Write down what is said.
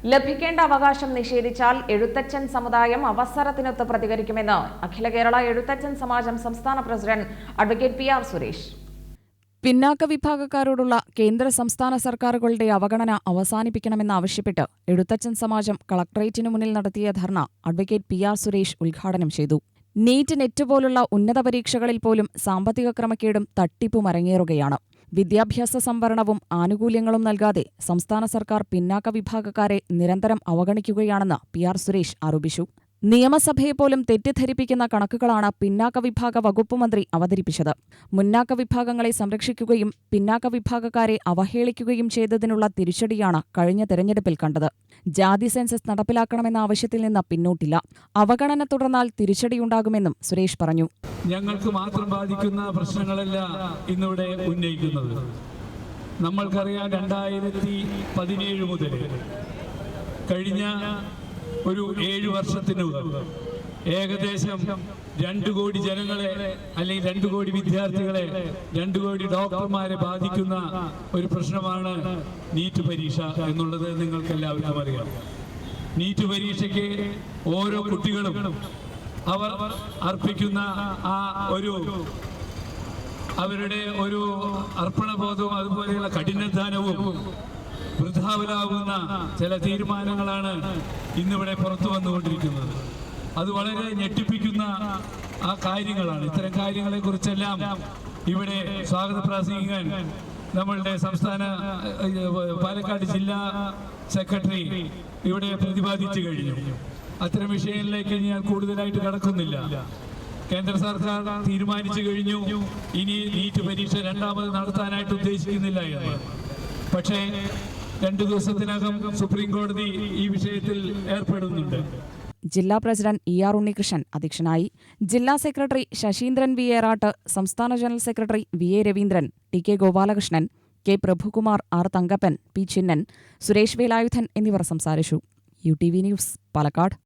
ലഭിക്കേണ്ട അവകാശം നിഷേധിച്ചാൽ എഴുത്തച്ഛൻ സമുദായം അവസരത്തിനൊത്ത് പ്രതികരിക്കുമെന്ന് അഖില കേരള എഴുത്തച്ഛൻ സമാജം സംസ്ഥാന പ്രസിഡന്റ് അഡ്വക്കേറ്റ് PR സുരേഷ്. പിന്നാക്ക വിഭാഗക്കാരോടുള്ള കേന്ദ്ര സംസ്ഥാന സർക്കാരുകളുടെ അവഗണന അവസാനിപ്പിക്കണമെന്നാവശ്യപ്പെട്ട് എഴുത്തച്ഛൻ സമാജം കളക്ടറേറ്റിനു മുന്നിൽ നടത്തിയ ധർണ അഡ്വക്കേറ്റ് PR സുരേഷ് ഉദ്ഘാടനം ചെയ്തു. നീറ്റ്, നെറ്റ് പോലുള്ള ഉന്നത പരീക്ഷകളിൽ പോലും സാമ്പത്തിക ക്രമക്കേടും തട്ടിപ്പും അരങ്ങേറുകയാണ്. വിദ്യാഭ്യാസ സംവരണവും ആനുകൂല്യങ്ങളും നൽകാതെ സംസ്ഥാന സർക്കാർ പിന്നാക്ക വിഭാഗക്കാരെ നിരന്തരം അവഗണിക്കുകയാണെന്ന് PR സുരേഷ് ആരോപിച്ചു. നിയമസഭയെപ്പോലും തെറ്റിദ്ധരിപ്പിക്കുന്ന കണക്കുകളാണ് പിന്നാക്ക വിഭാഗ വകുപ്പ് മന്ത്രി അവതരിപ്പിച്ചത്. മുന്നാക്ക വിഭാഗങ്ങളെ സംരക്ഷിക്കുകയും പിന്നാക്ക വിഭാഗക്കാരെ അവഹേളിക്കുകയും ചെയ്തതിനുള്ള തിരിച്ചടിയാണ് കഴിഞ്ഞ തെരഞ്ഞെടുപ്പിൽ കണ്ടത്. ജാതി സെൻസസ് നടപ്പിലാക്കണമെന്ന ആവശ്യത്തിൽ നിന്ന് പിന്നോട്ടില്ല. അവഗണന തുടർന്നാൽ തിരിച്ചടിയുണ്ടാകുമെന്നും സുരേഷ് പറഞ്ഞു. ഞങ്ങൾക്ക് മാത്രം ബാധിക്കുന്ന പ്രശ്നങ്ങളല്ല ഇന്നിവിടെ ഉന്നയിക്കുന്നത്. നമ്മൾക്കറിയാം, 2017 മുതൽ കഴിഞ്ഞ ഒരു 7 വർഷത്തിനുള്ളിൽ ഏകദേശം 2 കോടി ജനങ്ങളെ, അല്ലെങ്കിൽ 2 കോടി വിദ്യാർത്ഥികളെ, 2 കോടി ഡോക്ടർമാരെ ബാധിക്കുന്ന ഒരു പ്രശ്നമാണ് നീറ്റ് പരീക്ഷ എന്നുള്ളത് നിങ്ങൾക്ക് എല്ലാവർക്കും അറിയാം. നീറ്റ് പരീക്ഷയ്ക്ക് ഓരോ കുട്ടികളും അവർ അർപ്പിക്കുന്ന ആ അവരുടെ ഒരു അർപ്പണബോധവും അതുപോലെയുള്ള കഠിനാധ്വാനവും വൃഥാവിലാകുന്ന ചില തീരുമാനങ്ങളാണ് ഇന്നിവിടെ പുറത്തു വന്നുകൊണ്ടിരിക്കുന്നത്. അത് വളരെ ഞെട്ടിപ്പിക്കുന്ന ആ കാര്യങ്ങളാണ്. ഇത്തരം കാര്യങ്ങളെ കുറിച്ചെല്ലാം ഇവിടെ സ്വാഗത പ്രാസംഗികൻ നമ്മളുടെ സംസ്ഥാന പാലക്കാട് ജില്ലാ സെക്രട്ടറി ഇവിടെ പ്രതിപാദിച്ചു കഴിഞ്ഞു. അത്തരം വിഷയങ്ങളിലേക്ക് ഞാൻ കൂടുതലായിട്ട് കടക്കുന്നില്ല. കേന്ദ്ര സർക്കാർ തീരുമാനിച്ചു കഴിഞ്ഞു, ഇനി നീറ്റ് പരീക്ഷ രണ്ടാമത് നടത്താനായിട്ട് ഉദ്ദേശിക്കുന്നില്ല എന്ന്. പക്ഷേ 2 ദിവസത്തിനകം സുപ്രീം കോടതി ഈ വിഷയത്തിൽ ഏർപ്പെടുന്നുണ്ട്. ജില്ലാ പ്രസിഡന്റ് ER ഉണ്ണികൃഷ്ണൻ അധ്യക്ഷനായി. ജില്ലാ സെക്രട്ടറി ശശീന്ദ്രൻ V. ഏറാട്ട്, സംസ്ഥാന general secretary VA Raveendran, TK Gopalakrishnan, K. Prabhukumar, R. Thankappan, P. Chinnan, Suresh Velayudhan എന്നിവർ സംസാരിച്ചു. UTV news, Palakkad.